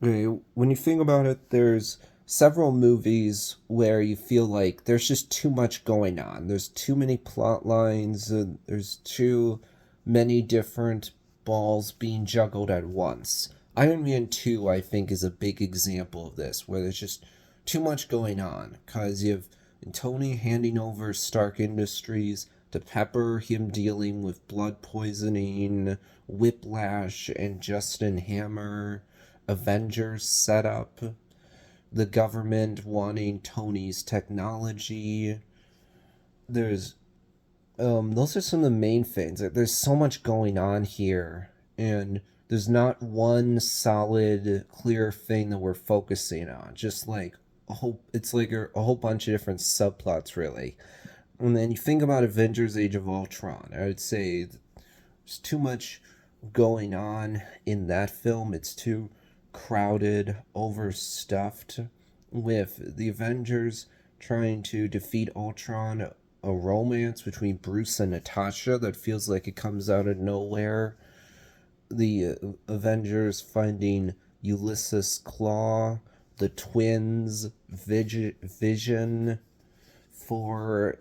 Okay, when you think about it, there's several movies where you feel like there's just too much going on. There's too many plot lines, and there's too many different balls being juggled at once. Iron Man 2, I think, is a big example of this, where there's just too much going on. Because you have Tony handing over Stark Industries to Pepper, him dealing with blood poisoning, Whiplash, and Justin Hammer. Avengers setup, the government wanting Tony's technology. There's those are some of the main things. There's so much going on here, and there's not one solid, clear thing that we're focusing on. Just like it's like a whole bunch of different subplots, really. And then you think about Avengers: Age of Ultron. I would say there's too much going on in that film. It's too crowded, overstuffed, with the Avengers trying to defeat Ultron, a romance between Bruce and Natasha that feels like it comes out of nowhere. The Avengers finding Ulysses Claw, the twins, Vision, for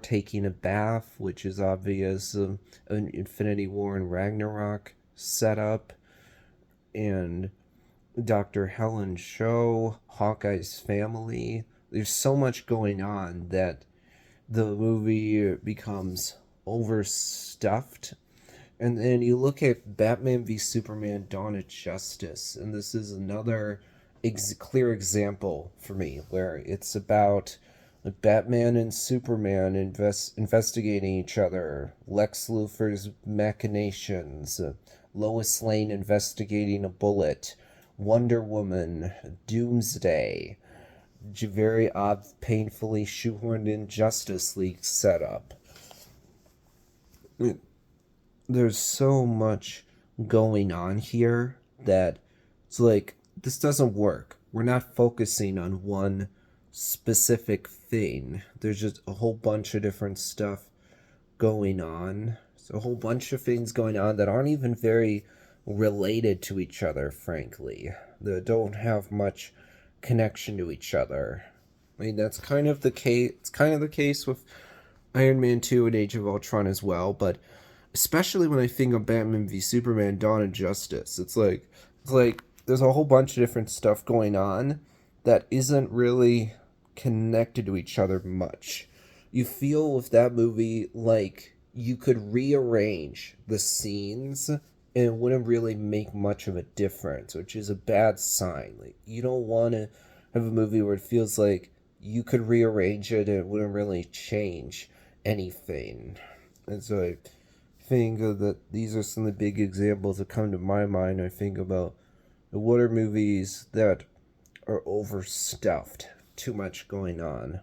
taking a bath, which is obvious. An Infinity War and Ragnarok setup, and Dr. Helen Show, Hawkeye's family. There's so much going on that the movie becomes overstuffed. And then you look at Batman v Superman: Dawn of Justice, and this is another clear example for me where it's about Batman and Superman investigating each other, Lex Luthor's machinations, Lois Lane investigating a bullet, Wonder Woman, Doomsday, very odd, painfully shoehorned in Justice League setup. There's so much going on here that it's like, this doesn't work. We're not focusing on one specific thing. There's just a whole bunch of different stuff going on. It's a whole bunch of things going on that aren't even very related to each other, frankly. That don't have much connection to each other. I mean, that's kind of the case. It's kind of the case with Iron Man 2 and Age of Ultron as well, but especially when I think of Batman v Superman: Dawn of Justice, it's like there's a whole bunch of different stuff going on that isn't really connected to each other much. You feel with that movie like you could rearrange the scenes and it wouldn't really make much of a difference, which is a bad sign. Like, you don't want to have a movie where it feels like you could rearrange it and it wouldn't really change anything. And so I think that these are some of the big examples that come to my mind. I think about what are movies that are overstuffed, too much going on.